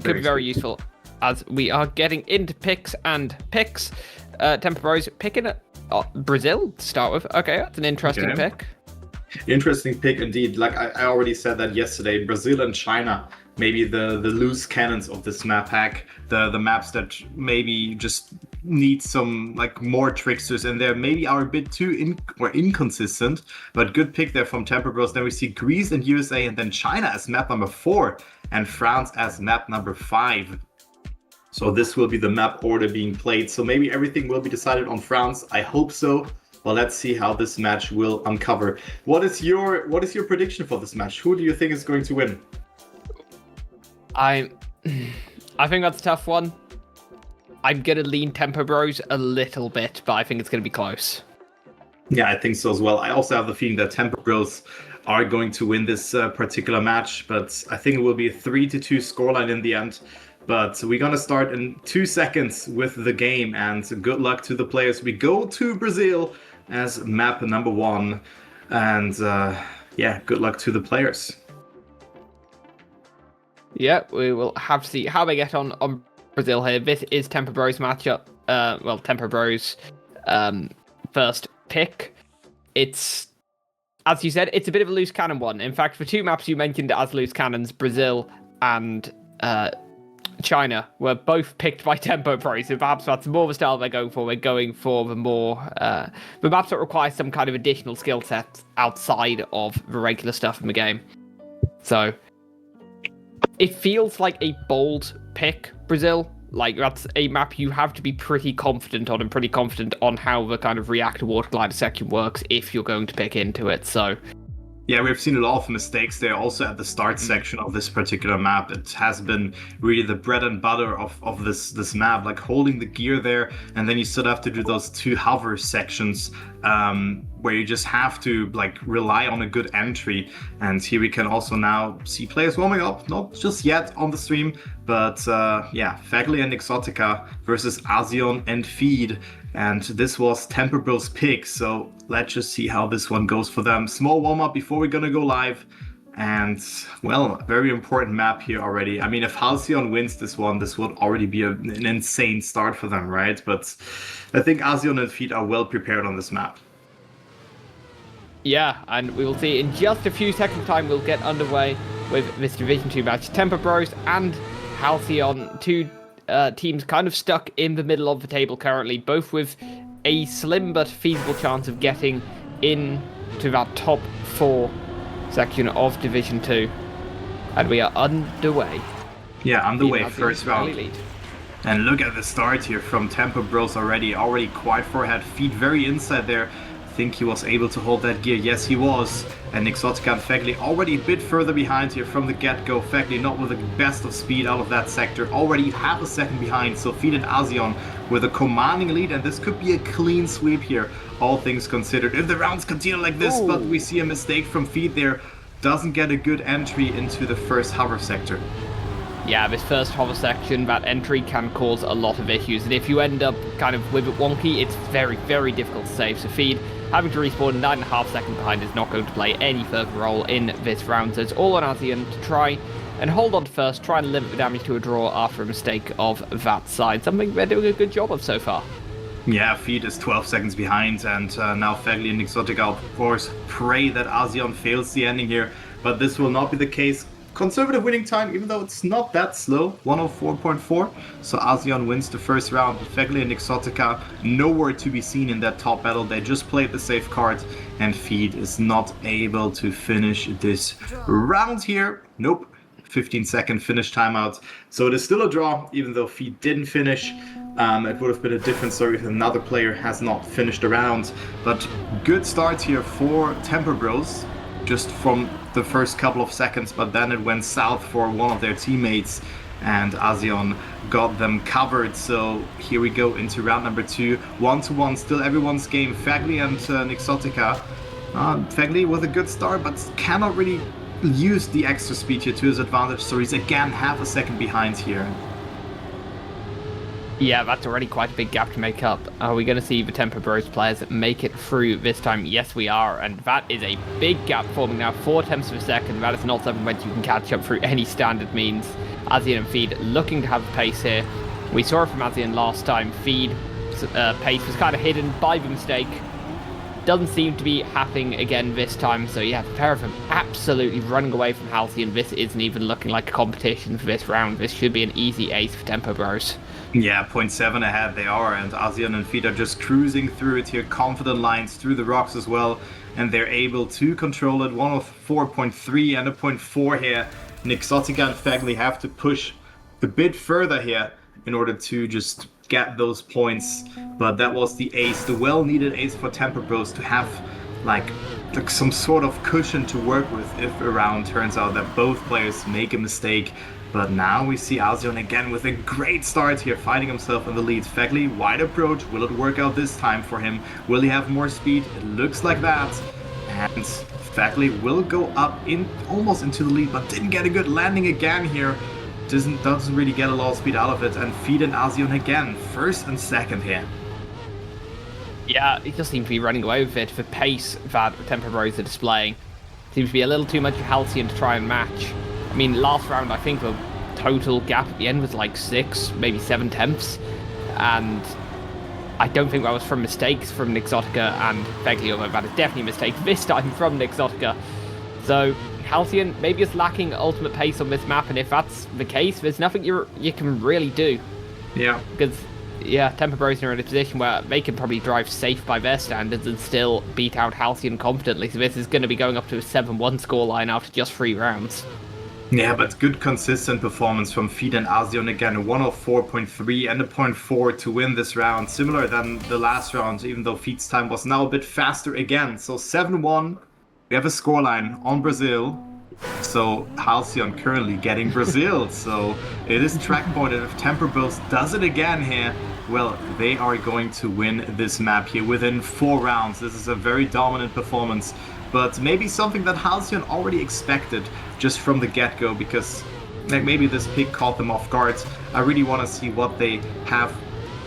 Could be very useful as we are getting into picks. TempoBros picking Brazil to start with. Okay, that's an interesting pick. Interesting pick indeed. Like I already said that yesterday, Brazil and China, maybe the loose cannons of this map pack, the maps that maybe just need some like more tricksters in there, maybe are a bit too inconsistent, but good pick there from TempoBros. Then we see Greece and USA, and then China as map number 4 and France as map number 5. So this will be the map order being played. So maybe everything will be decided on France. I hope so. Well, let's see how this match will uncover. What is your prediction for this match? Who do you think is going to win? I think that's a tough one. I'm gonna lean TempoBros a little bit, but I think it's gonna be close. Yeah, I think so as well. I also have the feeling that TempoBros are going to win this particular match, but I think it will be a 3-2 scoreline in the end. But we're gonna start in 2 seconds with the game, and good luck to the players. We go to Brazil as map number 1, and yeah, good luck to the players. Yeah, we will have to see how they get on Brazil here. This is TempoBros matchup. Well, TempoBros first pick. It's, as you said, it's a bit of a loose cannon one. In fact, for 2 maps you mentioned as loose cannons, Brazil and China were both picked by TempoBros, so perhaps that's more of a style they're going for. We're going for the more the maps that require some kind of additional skill set outside of the regular stuff in the game. So it feels like a bold pick, Brazil. Like, that's a map you have to be pretty confident on, and pretty confident on how the kind of reactor water glider section works if you're going to pick into it. So yeah, we've seen a lot of mistakes there also at the start section of this particular map. It has been really the bread and butter of this map, like holding the gear there, and then you still have to do those 2 hover sections where you just have to like rely on a good entry. And here we can also now see players warming up, not just yet on the stream, but yeah, Fagly and Exotica versus Halcyon and Feed. And this was TempoBros' pick, so let's just see how this one goes for them. Small warm-up before we're gonna go live. And, well, very important map here already. I mean, if Halcyon wins this one, this would already be an insane start for them, right? But I think Halcyon and Feed are well prepared on this map. yeah, and we will see in just a few seconds' time we'll get underway with this Division 2 match. TempoBros and Halcyon, 2 teams kind of stuck in the middle of the table currently, both with a slim but feasible chance of getting into that top 4 section of Division 2. And we are underway. Yeah, underway, first round. And look at the start here from TempoBros already quite far ahead. Feet very inside there. I think he was able to hold that gear. Yes, he was. And Exotica and Fagly already a bit further behind here from the get-go. Fagly not with the best of speed out of that sector. Already half a second behind. So Feed and Halcyon with a commanding lead. And this could be a clean sweep here, all things considered, if the rounds continue like this. But we see a mistake from Feed there. Doesn't get a good entry into the first hover sector. Yeah, this first hover section, that entry can cause a lot of issues, and if you end up kind of with it wonky, it's very, very difficult to save. So Feed, having to respawn 9.5 seconds behind, is not going to play any further role in this round. So it's all on Halcyon to try and hold on to first, try and limit the damage to a draw after a mistake of that side. Something they're doing a good job of so far. Yeah, Feed is 12 seconds behind, and now Fagly and Exotica, of course, pray that Halcyon fails the ending here, but this will not be the case. Conservative winning time, even though it's not that slow, 104.4. So Halcyon wins the first round. Fagly and Exotica nowhere to be seen in that top battle. They just played the safe card, and Feed is not able to finish this round here. Nope. 15-second finish timeout. So it is still a draw, even though Feed didn't finish. It would have been a different story if another player has not finished the round. But good start here for TempoBros, just from the first couple of seconds, but then it went south for one of their teammates, and Halcyon got them covered. So here we go into round number 2, 1-1, still everyone's game. Fagly and Exotica. Fagly with a good start, but cannot really use the extra speed here to his advantage, so he's again half a second behind here. Yeah, that's already quite a big gap to make up. Are we going to see the TempoBros players make it through this time? Yes, we are, and that is a big gap forming now. 4 tenths of a second. That is not something that you can catch up through any standard means. Azien and Feed looking to have the pace here. We saw it from Azien last time. Feed pace was kind of hidden by the mistake. Doesn't seem to be happening again this time. So yeah, the pair of them absolutely running away from Halcyon. This isn't even looking like a competition for this round. This should be an easy ace for TempoBros. Yeah, 0.7 ahead they are, and Asian and Feet are just cruising through it here, confident lines through the rocks as well, and they're able to control it. 104.3 and a 0.4 here. Nixotica and Fagley have to push a bit further here in order to just get those points, but that was the ace, the well-needed ace for TempoBros to have like some sort of cushion to work with if a round turns out that both players make a mistake. But now we see Halcyon again with a great start here, finding himself in the lead. Fagley, wide approach. Will it work out this time for him? Will he have more speed? It looks like that. And Fagley will go up in almost into the lead, but didn't get a good landing again here. Doesn't really get a lot of speed out of it. And Feed and Halcyon again, first and second here. Yeah, he just seems to be running away with it. The pace that TempoBros are displaying seems to be a little too much for Halcyon to try and match. I mean, last round, I think the total gap at the end was like 6, maybe 7 tenths. And I don't think that was from mistakes from Nixotica and Fagley, although that is definitely a mistake this time from Nixotica. So, Halcyon maybe is lacking ultimate pace on this map, and if that's the case, there's nothing you can really do. Yeah. Because, yeah, TempoBros are in a position where they can probably drive safe by their standards and still beat out Halcyon confidently. So this is going to be going up to a 7-1 scoreline after just 3 rounds. Yeah, but good consistent performance from Feed and Halcyon again. A 104.3 and a 0.4 to win this round. Similar than the last round, even though Feed's time was now a bit faster again. So 7-1. We have a scoreline on Brazil. So Halcyon currently getting Brazil. So it is track pointed. If TempoBros does it again here, well, they are going to win this map here within 4 rounds. This is a very dominant performance, but maybe something that Halcyon already expected just from the get-go, because like, maybe this pick caught them off guard. I really want to see what they have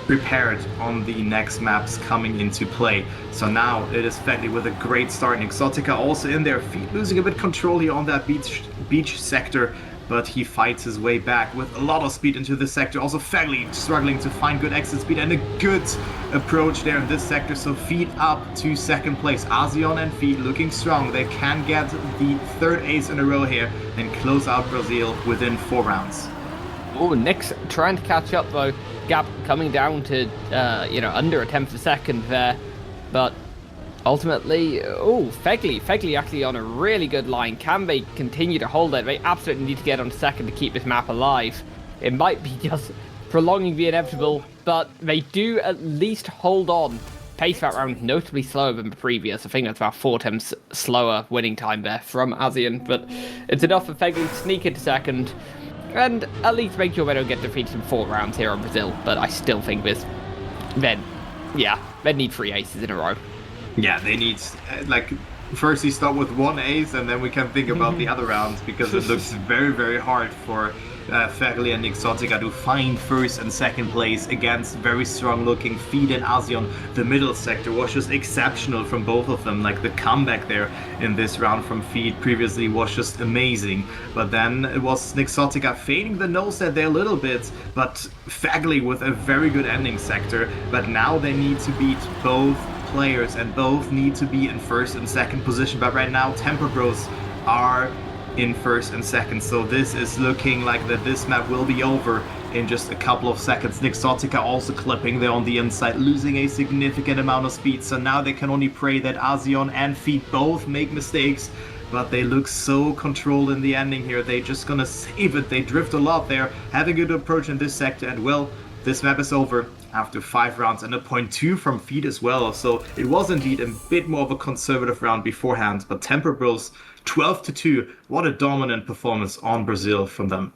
prepared on the next maps coming into play. So now it is Fagley with a great start. Exotica also in there, Feet losing a bit control here on that beach sector, but he fights his way back with a lot of speed into this sector. Also Fagley struggling to find good exit speed and a good approach there in this sector. So Feet up to second place. Halcyon and Feet looking strong. They can get the 3rd ace in a row here and close out Brazil within 4 rounds. Oh, Nix trying to catch up though. Gap coming down to, under a tenth of a second there. But ultimately, Fagley actually on a really good line. Can they continue to hold it? They absolutely need to get on second to keep this map alive. It might be just prolonging the inevitable, but they do at least hold on. Pace that round notably slower than the previous. I think that's about 4 times slower winning time there from Halcyon, but it's enough for Fagley to sneak into second and at least make sure they don't get defeated in 4 rounds here on Brazil. But I still think they need 3 aces in a row. Yeah, they need, first you start with 1 ace and then we can think about the other rounds, because it looks very, very hard for Fagley and Exotica to find 1st and 2nd place against very strong looking Feed and Halcyon. The middle sector was just exceptional from both of them. Like the comeback there in this round from Feed previously was just amazing. But then it was Nixotica fading the nose there a little bit, but Fagley with a very good ending sector. But now they need to beat both players and both need to be in 1st and 2nd position. But right now TempoBros are in 1st and 2nd, so this is looking like that this map will be over in just a couple of seconds. Nixotica also clipping there on the inside, losing a significant amount of speed, so now they can only pray that Halcyon and Feet both make mistakes, but they look so controlled in the ending here. They're just gonna save it. They drift a lot there, have a good approach in this sector, and well, this map is over after 5 rounds and a 0.2 from Feet as well. So it was indeed a bit more of a conservative round beforehand, but TempoBros 12-2. What a dominant performance on Brazil from them.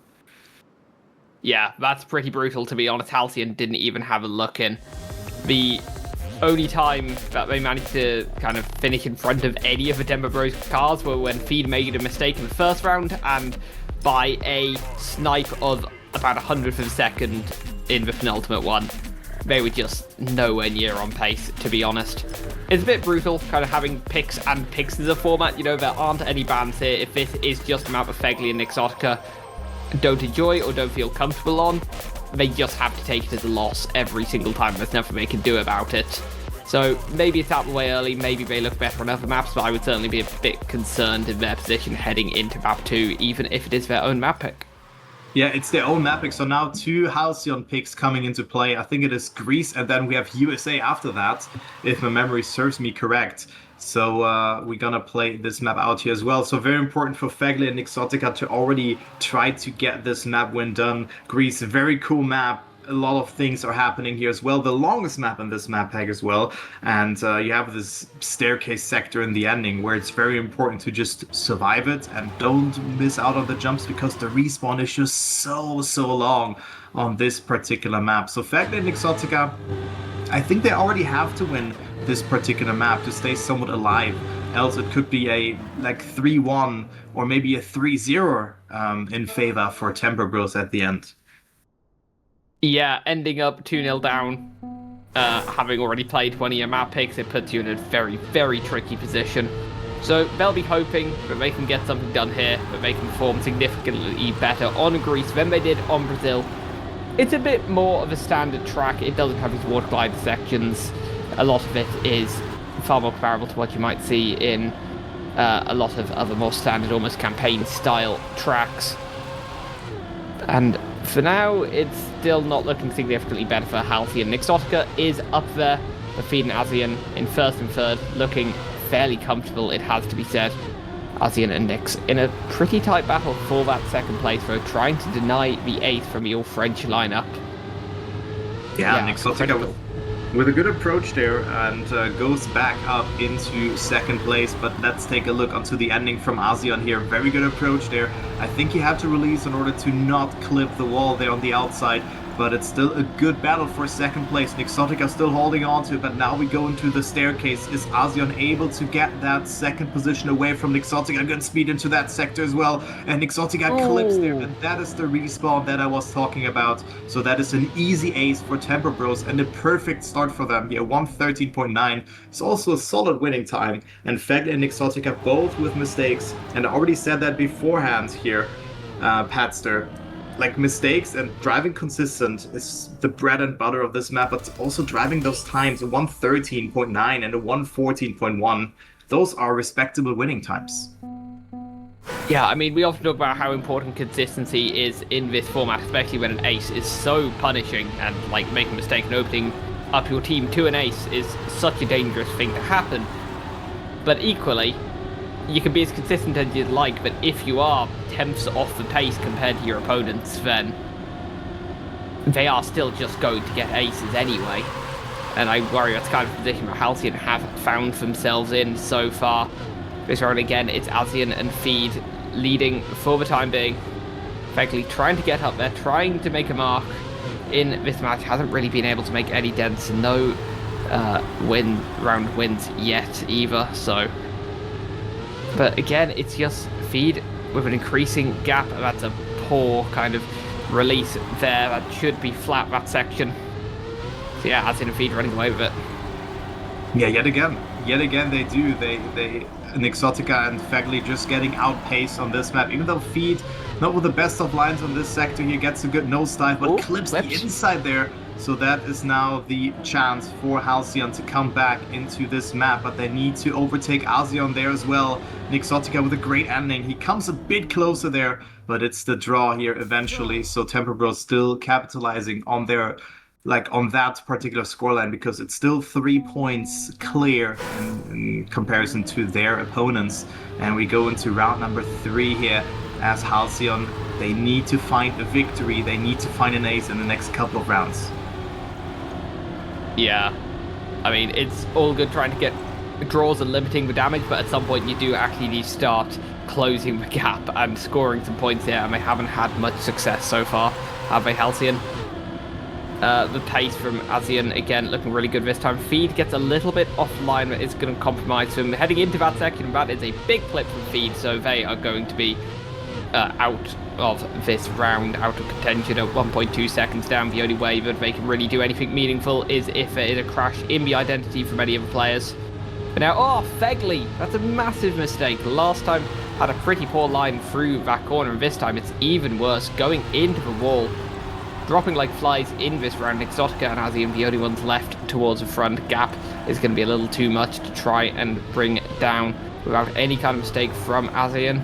Yeah, that's pretty brutal, to be honest. Halcyon didn't even have a look in. The only time that they managed to kind of finish in front of any of the TempoBros cars were when Feed made a mistake in the first round, and by a snipe of about 100th of a second, in the penultimate one, they were just nowhere near on pace, to be honest. It's a bit brutal, kind of having picks and picks as a format. You know, there aren't any bans here. If this is just a map of Fegley and Exotica don't enjoy or don't feel comfortable on, they just have to take it as a loss every single time. There's nothing they can do about it. So maybe it's out of the way early, maybe they look better on other maps, but I would certainly be a bit concerned in their position heading into map 2, even if it is their own map pick. Yeah, it's their own map pick. So now 2 Halcyon picks coming into play. I think it is Greece, and then we have USA after that, if my memory serves me correct. So we're gonna play this map out here as well. So very important for Fegley and Exotica to already try to get this map win done. Greece, a very cool map. A lot of things are happening here as well. The longest map in this map pack as well. And you have this staircase sector in the ending where it's very important to just survive it and don't miss out on the jumps, because the respawn is just so long on this particular map. So Fegley and Exotica, I think they already have to win this particular map to stay somewhat alive. Else it could be a like 3-1 or maybe a 3-0 in favor for TempoBros at the end. Yeah, ending up 2-0 down, having already played one of your map picks, it puts you in a very tricky position. So they'll be hoping that they can get something done here, that they can perform significantly better on Greece than they did on Brazil. It's a bit more of a standard track. It doesn't have these water glide sections. A lot of it is far more comparable to what you might see in a lot of other more standard, almost campaign-style tracks. And for now, it's still not looking significantly better for Halcyon. Exotica is up there, the Feed and Halcyon in first and third, looking fairly comfortable, it has to be said. Halcyon and Nyx in a pretty tight battle for that second place, though, trying to deny the eighth from the all-French lineup. Yeah, and Exotica with a good approach there, and goes back up into second place. But let's take a look onto the ending from Halcyon here. Very good approach there. I think he had to release in order to not clip the wall there on the outside, but it's still a good battle for second place. Exotica still holding on to it, but now we go into the staircase. Is Halcyon able to get that second position away from Exotica? Good speed into that sector as well, and Exotica clips there, and that is the respawn that I was talking about. So that is an easy ace for TempoBros and a perfect start for them. Yeah, 113.9. It's also a solid winning time, and Fegley and Exotica both with mistakes, and I already said that beforehand here, Patster. Like, mistakes and driving consistent is the bread and butter of this map, but also driving those times, a 113.9 and a 114.1, those are respectable winning times. Yeah, I mean, we often talk about how important consistency is in this format, especially when an ace is so punishing, and like making a mistake and opening up your team to an ace is such a dangerous thing to happen. But equally, you can be as consistent as you'd like, but if you are tenths off the pace compared to your opponents, then they are still just going to get aces anyway. And I worry that's kind of the position that Halcyon have found themselves in so far. This round again, it's Halcyon and Feed leading for the time being. Fegley trying to get up there, trying to make a mark in this match. Hasn't really been able to make any dents. No round wins yet either, so... But again, it's just Feed with an increasing gap. That's a poor kind of release there. That should be flat, that section. So yeah, Halcyon and Feed running away with it. Yeah, yet again they do. They and Exotica and Fegley just getting outpaced on this map. Even though Feed, not with the best of lines on this sector, he gets a good nosedive, but clips the inside there. So that is now the chance for Halcyon to come back into this map, but they need to overtake Halcyon there as well. Exotica with a great ending. He comes a bit closer there, but it's the draw here eventually. So TempoBros still capitalizing on their, on that particular scoreline, because it's still 3 points clear in comparison to their opponents. And we go into round number 3 here as Halcyon. They need to find a victory. They need to find an ace in the next couple of rounds. Yeah, I mean, it's all good trying to get draws and limiting the damage, but at some point you do actually need to start closing the gap and scoring some points here, and they haven't had much success so far, have they, Halcyon? The pace from Halcyon, again, looking really good this time. Feed gets a little bit offline, but it's going to compromise him heading into that section. That is a big clip from Feed, so they are going to be out of this round, out of contention at 1.2 seconds down. The only way that they can really do anything meaningful is if there is a crash in the identity from any of the players. But now, Fegley, that's a massive mistake. Last time had a pretty poor line through that corner, and this time it's even worse, going into the wall, dropping like flies in this round. Exotica and Azien, the only ones left towards the front. Gap is going to be a little too much to try and bring down without any kind of mistake from Azien.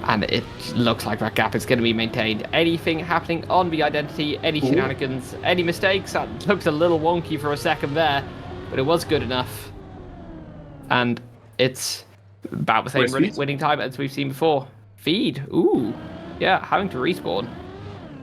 And it looks like that gap is going to be maintained. Anything happening on the identity, any shenanigans, any mistakes, that looks a little wonky for a second there, but it was good enough. And it's about the same winning time as we've seen before. Feed, having to respawn.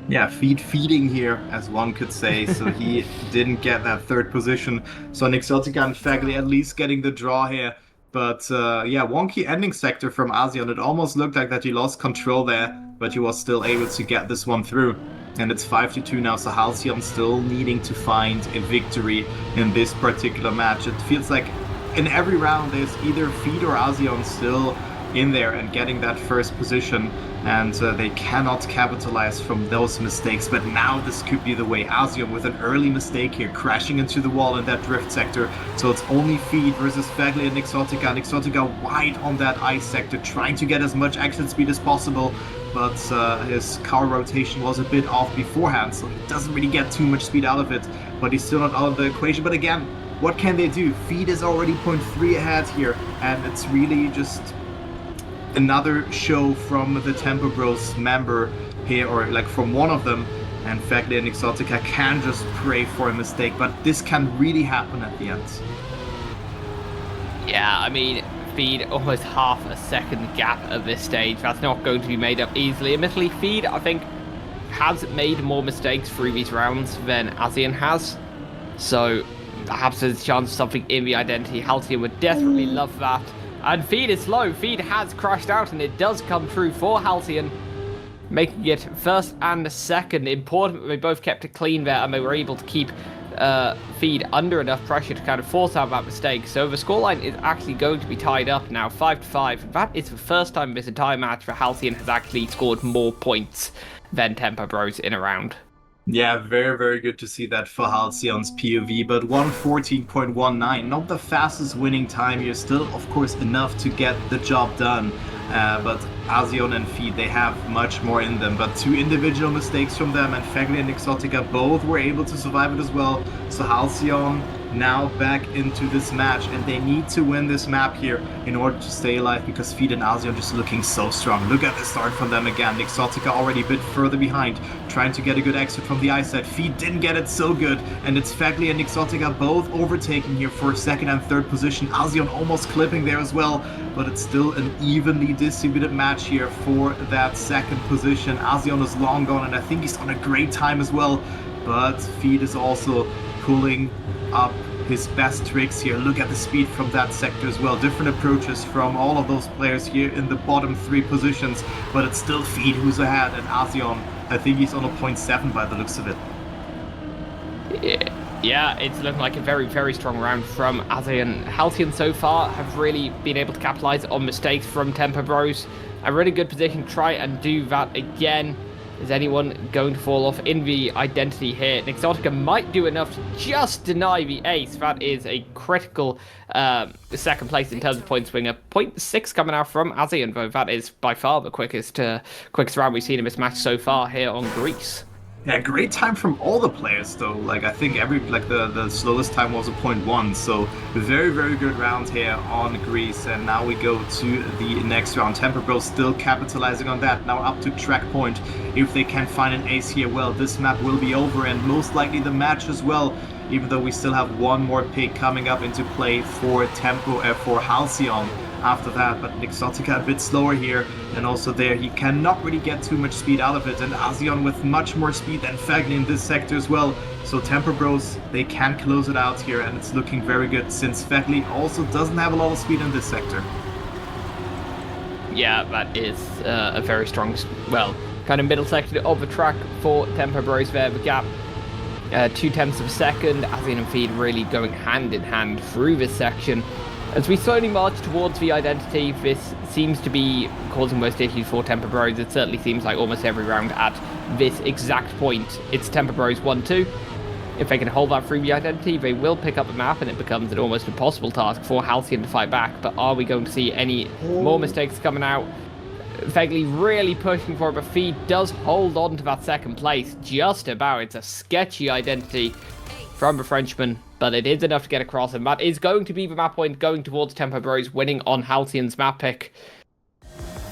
Yeah, feeding here, as one could say, so he didn't get that third position. So Exotica and Fegley at least getting the draw here. But wonky ending sector from Azien. It almost looked like that he lost control there, but he was still able to get this one through. And it's 5-2 now, so Halcyon still needing to find a victory in this particular match. It feels like in every round there's either Feed or Azien still in there and getting that first position, and they cannot capitalize from those mistakes. But now this could be the way. Halcyon with an early mistake here, crashing into the wall in that drift sector. So it's only Feed versus Fegley and Exotica. And Exotica wide on that ice sector, trying to get as much exit speed as possible. But his car rotation was a bit off beforehand, so he doesn't really get too much speed out of it. But he's still not out of the equation. But again, what can they do? Feed is already 0.3 ahead here, and it's really just another show from the TempoBros member here, or like from one of them, and Fegley and Exotica can just pray for a mistake, but this can really happen at the end. Yeah, I mean, Feed almost half a second gap at this stage. That's not going to be made up easily. Admittedly, Feed, I think, has made more mistakes through these rounds than Azien has, so perhaps there's a chance of something in the identity. Halcyon would desperately love that. And Feed is low. Feed has crashed out, and it does come true for Halcyon, making it first and second. Important that they both kept it clean there, and they were able to keep Feed under enough pressure to kind of force out that mistake. So the scoreline is actually going to be tied up now, 5-5. That is the first time this entire match where Halcyon has actually scored more points than TempoBros in a round. Yeah, very, very good to see that for Halcyon's POV, but 1:14.19, not the fastest winning time here, still, of course, enough to get the job done. But Halcyon and Feed, they have much more in them, but two individual mistakes from them, and Fegley and Exotica both were able to survive it as well. So Halcyon now back into this match, and they need to win this map here in order to stay alive, because Feed and Halcyon just looking so strong. Look at the start from them again. Exotica already a bit further behind, trying to get a good exit from the ice side. Feed didn't get it so good, and it's Fegley and Exotica both overtaking here for second and third position. Halcyon almost clipping there as well, but it's still an evenly distributed match here for that second position. Halcyon is long gone, and I think he's on a great time as well, but Feed is also pulling up his best tricks here. Look at the speed from that sector as well. Different approaches from all of those players here in the bottom three positions, but it's still Feed who's ahead, and Halcyon, I think he's on a 0.7 by the looks of it. Yeah, it's looking like a very, very strong round from Halcyon. Halcyon so far have really been able to capitalize on mistakes from TempoBros. A really good position to try and do that again. Is anyone going to fall off in the identity here? Exotica might do enough to just deny the ace. That is a critical second place in terms of point swinger. 0.6 coming out from Halcyon, though. That is by far the quickest round we've seen in this match so far here on Greece. Yeah, great time from all the players though. Like I think the slowest time was a 0.1. So very, very good round here on Greece. And now we go to the next round. TempoBros still capitalizing on that. Now up to track point. If they can find an ace here, well, this map will be over, and most likely the match as well. Even though we still have one more pick coming up into play for for Halcyon after that, but Exotica a bit slower here, and also there he cannot really get too much speed out of it, and Halcyon with much more speed than Fegley in this sector as well. So TempoBros, they can close it out here, and it's looking very good since Fegley also doesn't have a lot of speed in this sector. Yeah, that is a very strong, well, kind of middle sector of the track for TempoBros there. The gap 0.2 of a second. Halcyon and Feed really going hand in hand through this section. As we slowly march towards the identity, this seems to be causing most issues for TempoBros. It certainly seems like almost every round at this exact point, it's TempoBros 1-2. If they can hold that through the identity, they will pick up the map and it becomes an almost impossible task for Halcyon to fight back. But are we going to see any more mistakes coming out? Fegley really pushing for it, but Feed does hold on to that second place just about. It's a sketchy identity from the Frenchman, but it is enough to get across, and that is going to be the map point going towards TempoBros, winning on Halcyon's map pick.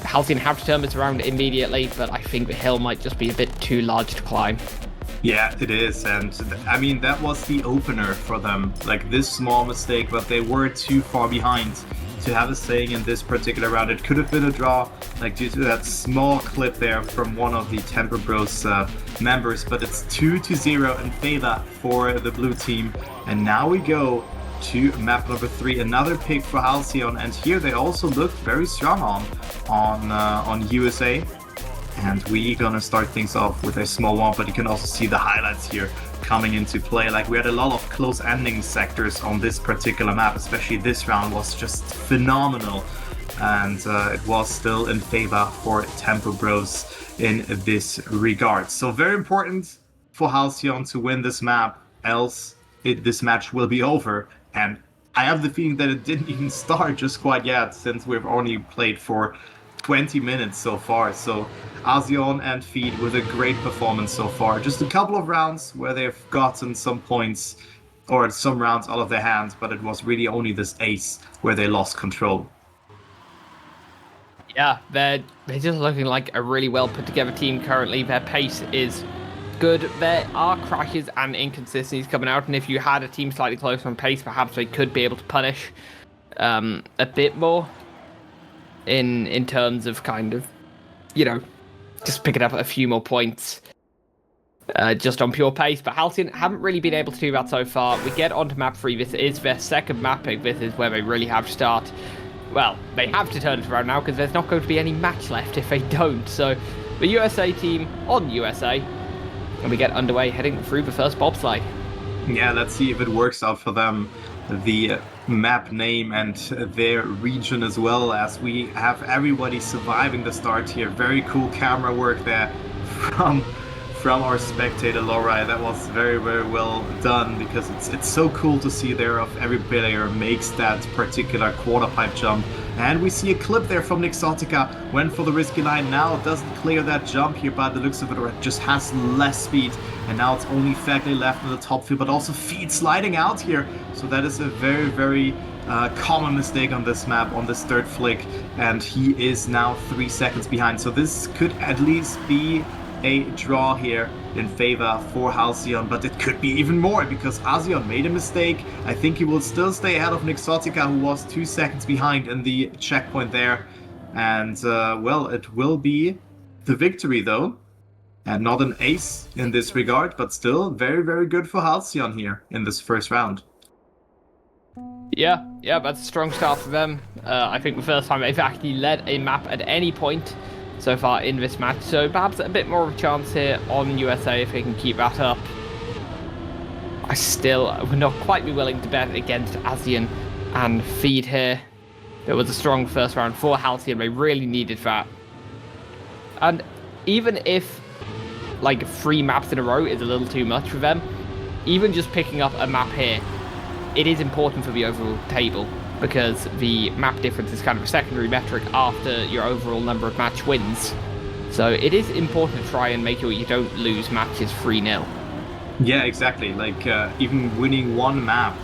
Halcyon have to turn this around immediately, but I think the hill might just be a bit too large to climb. Yeah, it is, and I mean, that was the opener for them. Like, this small mistake, but they were too far behind to have a saying in this particular round. It could have been a draw, like, due to that small clip there from one of the TempoBros members, but it's 2-0 in favor for the blue team. And now we go to map number 3, another pick for Halcyon, and here they also looked very strong on USA. And we're gonna start things off with a small one, but you can also see the highlights here coming into play. Like, we had a lot of close ending sectors on this particular map, especially this round was just phenomenal. And it was still in favor for TempoBros in this regard. So very important for Halcyon to win this map, else this match will be over. And I have the feeling that it didn't even start just quite yet, since we've only played for 20 minutes so far. So Halcyon and Feed with a great performance so far. Just a couple of rounds where they've gotten some points or some rounds out of their hands, but it was really only this ace where they lost control. Yeah, they're just looking like a really well put together team currently. Their pace is good. There are crashes and inconsistencies coming out, and if you had a team slightly closer on pace, perhaps they could be able to punish a bit more in terms of kind of, you know, just picking up a few more points just on pure pace. But Halcyon haven't really been able to do that so far. We get onto map 3. This is their second map pick. This is where they really have to start. Well, they have to turn it around now because there's not going to be any match left if they don't. So the USA team on USA, and we get underway heading through the first bobsleigh. Yeah, let's see if it works out for them. The map name and their region as well, as we have everybody surviving the start here. Very cool camera work there from our spectator Laura. That was very, very well done, because it's so cool to see there of every player makes that particular quarter pipe jump. And we see a clip there from Nixotica, went for the risky line, now doesn't clear that jump here by the looks of it, or it just has less speed. And now it's only Fegley left in the top field, but also Feed sliding out here. So that is a very, very common mistake on this map, on this third flick. And he is now 3 seconds behind. So this could at least be a draw here in favor for Halcyon, but it could be even more because Halcyon made a mistake. I think he will still stay ahead of Nixotica, who was 2 seconds behind in the checkpoint there. And, well, it will be the victory, though. And not an ace in this regard, but still very, very good for Halcyon here in this first round. Yeah, that's a strong start for them. I think the first time they've actually led a map at any point so far in this match, so perhaps a bit more of a chance here on USA if they can keep that up. I still would not quite be willing to bet against Asian and Feed here. There was a strong first round for Halcyon, they really needed that. And even if like 3 maps in a row is a little too much for them, even just picking up a map here, it is important for the overall table, because the map difference is kind of a secondary metric after your overall number of match wins. So it is important to try and make sure you don't lose matches 3-0. Yeah, exactly. Like, even winning one map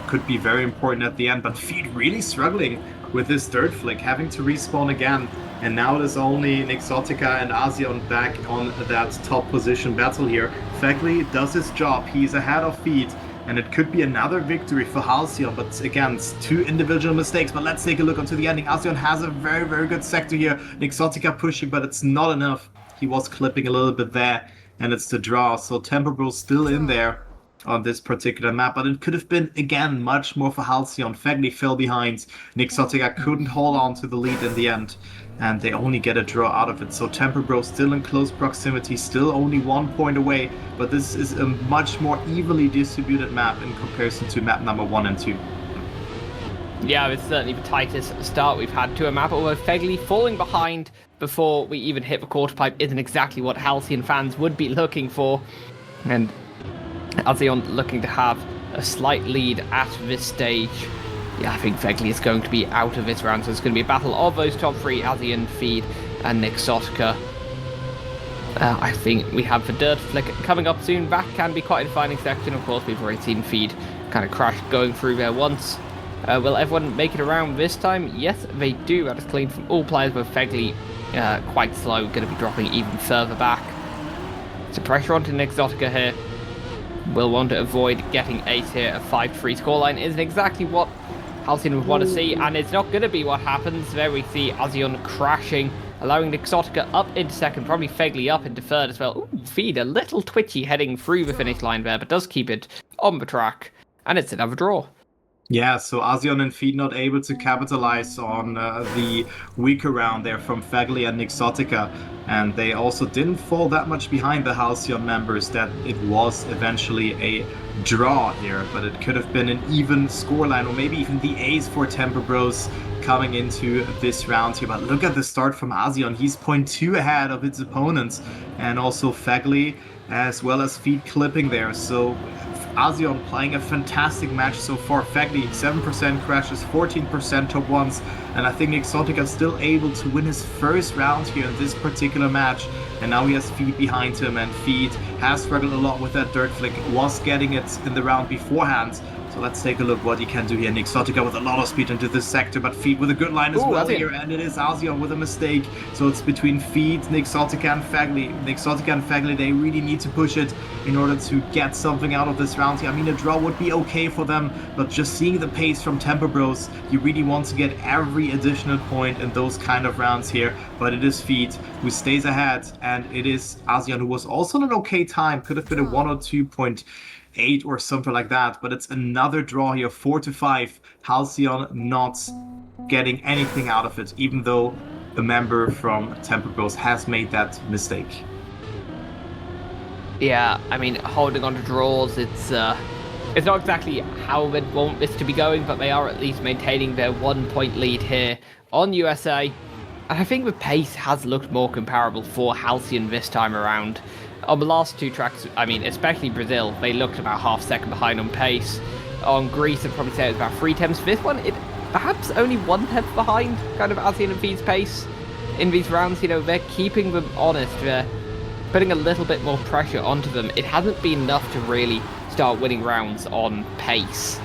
could be very important at the end, but Feed really struggling with this third flick, having to respawn again. And now it is only Nixotica and Asian back on that top position battle here. Fegley does his job, he's ahead of Feed. And it could be another victory for Halcyon, but again, it's 2 individual mistakes. But let's take a look onto the ending. Halcyon has a very, very good sector here. Nixotica pushing, but it's not enough. He was clipping a little bit there, and it's the draw. So TempoBros still in there on this particular map, but it could have been, again, much more for Halcyon. Fegley fell behind. Nixotica couldn't hold on to the lead in the end, and they only get a draw out of it. So TempoBros still in close proximity, still only 1 point away, but this is a much more evenly distributed map in comparison to map number 1 and 2. Yeah, it's certainly the tightest start we've had to a map, although Fegley falling behind before we even hit the quarter pipe isn't exactly what Halcyon fans would be looking for. And Halcyon looking to have a slight lead at this stage. Yeah, I think Fegley is going to be out of this round, so it's going to be a battle of those top three, Halcyon, Feed, and Nixotica. I think we have the Dirt Flick coming up soon. That can be quite a defining section. Of course, we've already seen Feed kind of crash going through there once. Will everyone make it around this time? Yes, they do. That is clean from all players, but Fegley quite slow, going to be dropping even further back. So pressure onto Nixotica here. We'll want to avoid getting ace here. A 5-3 scoreline isn't exactly what Halcyon would want to see, and it's not going to be what happens. There we see Halcyon crashing, allowing Nixotica up into second, probably Fegley up into third as well. Ooh, Feed a little twitchy heading through the finish line there, but does keep it on the track, and it's another draw. Yeah, so Halcyon and Feed not able to capitalize on the weaker round there from Fegley and Nixotica. And they also didn't fall that much behind the Halcyon members that it was eventually a draw here. But it could have been an even scoreline, or maybe even the ace for TempoBros coming into this round here. But look at the start from Halcyon. He's 0.2 ahead of his opponents. And also Fegley as well as Feed clipping there. So Halcyon playing a fantastic match so far. Fegley 7% crashes, 14% top ones, and I think Nixotica is still able to win his first round here in this particular match. And now he has Feed behind him, and Feed has struggled a lot with that Dirt Flick, was getting it in the round beforehand. So let's take a look what he can do here. Nixotica with a lot of speed into this sector, but Feed with a good line as well here, and it is Halcyon with a mistake. So it's between Feed, Nixotica, and Fegley. Nixotica and Fegley, they really need to push it in order to get something out of this round here. I mean, a draw would be okay for them, but just seeing the pace from TempoBros, you really want to get every additional point in those kind of rounds here. But it is Feed who stays ahead, and it is Halcyon who was also on an okay time. Could have been a 1 or 2.8 or something like that, but it's another draw here, 4-5. Halcyon not getting anything out of it, even though a member from TempoBros has made that mistake. Yeah, I mean, holding on to draws, it's not exactly how they'd want this to be going, but they are at least maintaining their 1-point lead here on USA. And I think the pace has looked more comparable for Halcyon this time around. On the last two tracks, I mean, especially Brazil, they looked about half second behind on pace. On Greece, I'd probably say it was about 3 tenths. This one, it perhaps only 1 tenth behind kind of Halcyon and Feed's pace in these rounds. You know, they're keeping them honest. They're putting a little bit more pressure onto them. It hasn't been enough to really start winning rounds on pace,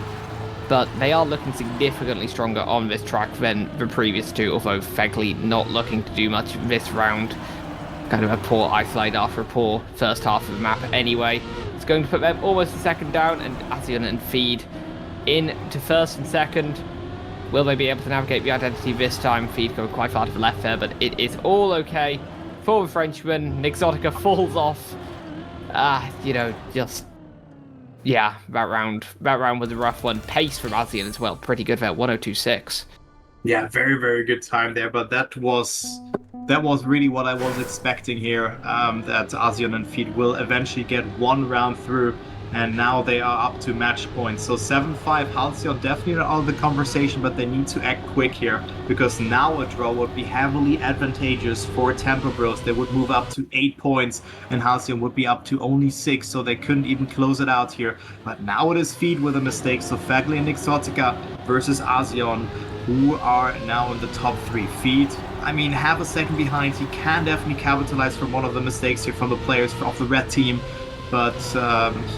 but they are looking significantly stronger on this track than the previous two, although Fegley not looking to do much this round. Kind of a poor isolate after a poor first half of the map anyway. It's going to put them almost a second down, and Halcyon and Feed in to first and second. Will they be able to navigate the identity this time? Feed going quite far to the left there, but it is all okay for the Frenchman. Nixotica falls off. Yeah, that round was a rough one. Pace from Halcyon as well, pretty good there, 102.6. Yeah, very, very good time there, but that was really what I was expecting here, that Halcyon and Feed will eventually get one round through, and now they are up to match points. So 7-5, Halcyon definitely not out of the conversation, but they need to act quick here, because now a draw would be heavily advantageous for TempoBros. They would move up to 8 points, and Halcyon would be up to only 6, so they couldn't even close it out here. But now it is Feed with a mistake, so Fegley and Nixotica versus Halcyon, who are now in the top 3. Feed, I mean, half a second behind. He can definitely capitalize from one of the mistakes here from the players of the red team, but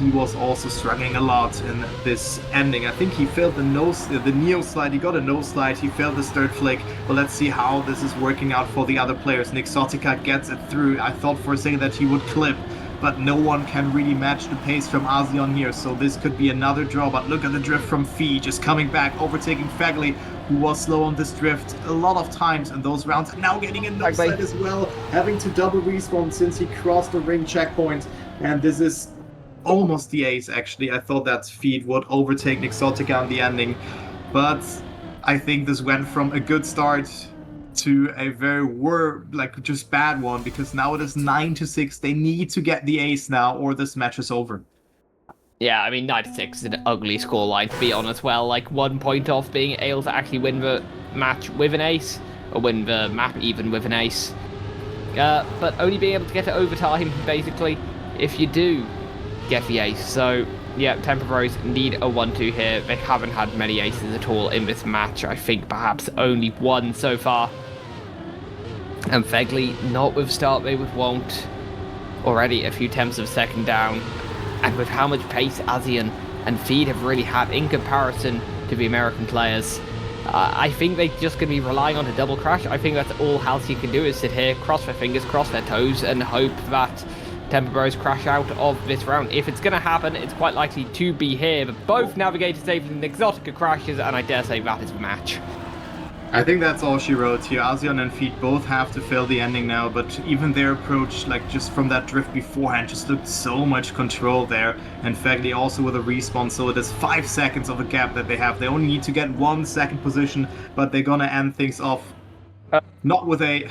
he was also struggling a lot in this ending. I think he failed the neo slide. He got a nose slide. He failed the Dirt Flick. But let's see how this is working out for the other players. Nixotica gets it through. I thought for a second that he would clip, but no one can really match the pace from Halcyon here, so this could be another draw. But look at the drift from Feed, just coming back, overtaking Fegley, who was slow on this drift a lot of times in those rounds, and now getting a no slide as well, having to double respawn since he crossed the ring checkpoint. And this is almost the ace, actually. I thought that Feed would overtake Nixotica on the ending, but I think this went from a good start to a very just bad one, because now it is 9-6. They need to get the ace now, or this match is over. Yeah, I mean, 96 is an ugly scoreline to be on as well. Like 1 point off being able to actually win the match with an ace, or win the map even with an ace. But only being able to get to overtime, basically, if you do get the ace. So, yeah, TempoBros need a 1-2 here. They haven't had many aces at all in this match. I think perhaps only one so far. And Fegley, not with start, they would won't. Already a few tenths of second down. And with how much pace Azian and Feed have really had in comparison to the American players, I think they're just going to be relying on a double crash. I think that's all Halcyon can do is sit here, cross their fingers, cross their toes, and hope that TempoBros crash out of this round. If it's going to happen, it's quite likely to be here. But both Navigator safely and Exotica crashes, and I dare say that is the match. I think that's all she wrote here. Halcyon and Feet both have to fail the ending now, but even their approach, like just from that drift beforehand, just looked so much control there. And Fegley also with a respawn, so it is 5 seconds of a gap that they have. They only need to get 1 second position, but they're gonna end things off not with a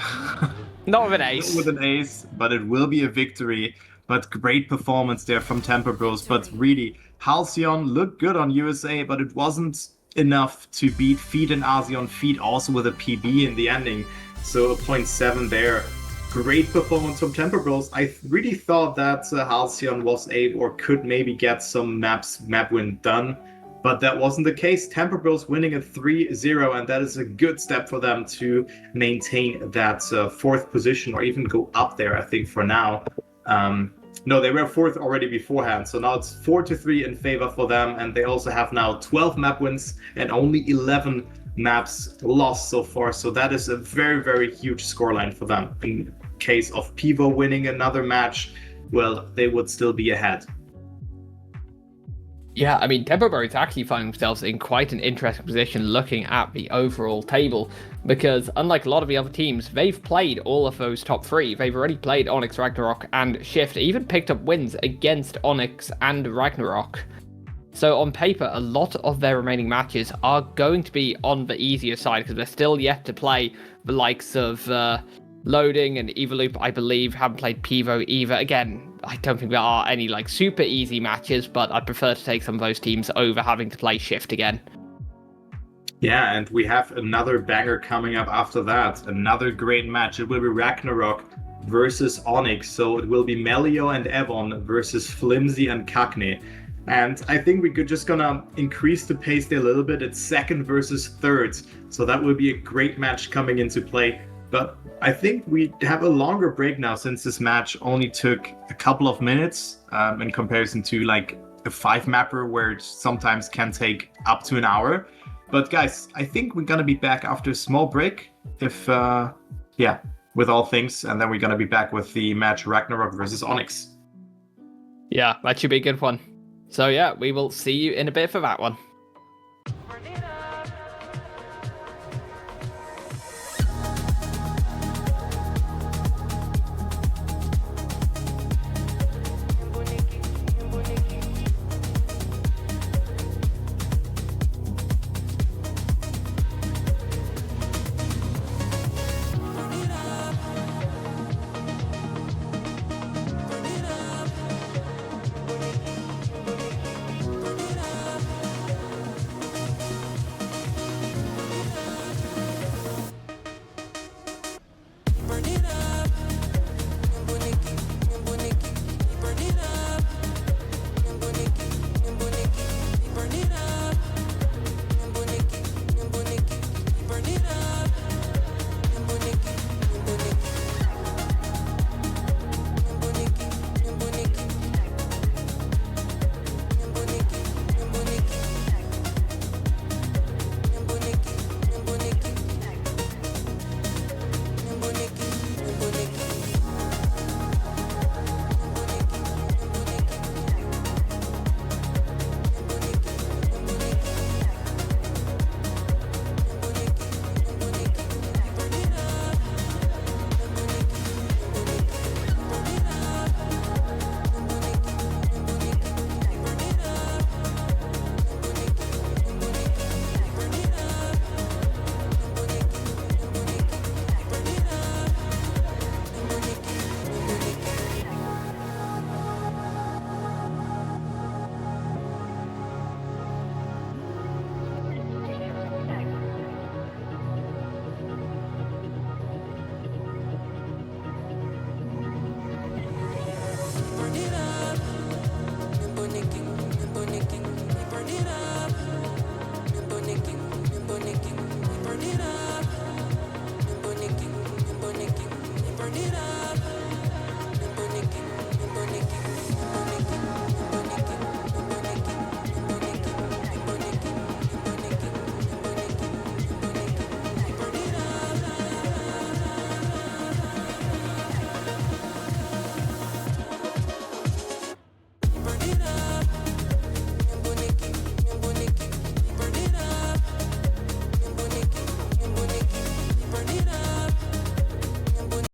not with an ace. Not with an ace, but it will be a victory. But great performance there from TempoBros. But really, Halcyon looked good on USA, but it wasn't enough to beat Feed and Halcyon. Feed also with a PB in the ending, so a 0.7 there. Great performance from TempoBros. I really thought that Halcyon was able or could maybe get some map win done, but that wasn't the case. TempoBros winning at 3-0, and that is a good step for them to maintain that 4th position or even go up there, I think, for now. No, they were 4th already beforehand, so now it's 4-3 in favor for them, and they also have now 12 map wins and only 11 maps lost so far, so that is a very, very huge scoreline for them. In case of Pivo winning another match, well, they would still be ahead. Yeah, I mean, TempoBros actually find themselves in quite an interesting position looking at the overall table, because unlike a lot of the other teams, they've played all of those top 3. They've already played Onyx, Ragnarok, and Shift, even picked up wins against Onyx and Ragnarok. So on paper, a lot of their remaining matches are going to be on the easier side, because they're still yet to play the likes of Loading and Evolup, I believe, haven't played Pivo either. Again, I don't think there are any like super easy matches, but I'd prefer to take some of those teams over having to play Shift again. Yeah, and we have another banger coming up after that. Another great match. It will be Ragnarok versus Onyx. So it will be Melio and Evon versus Flimsy and Kakne. And I think we're just gonna increase the pace there a little bit. It's 2nd versus 3rd. So that will be a great match coming into play. But I think we have a longer break now, since this match only took a couple of minutes in comparison to like a 5-mapper where it sometimes can take up to an hour. But guys, I think we're going to be back after a small break, with all things, and then we're going to be back with the match Ragnarok versus Onyx. Yeah, that should be a good one. So yeah, we will see you in a bit for that one.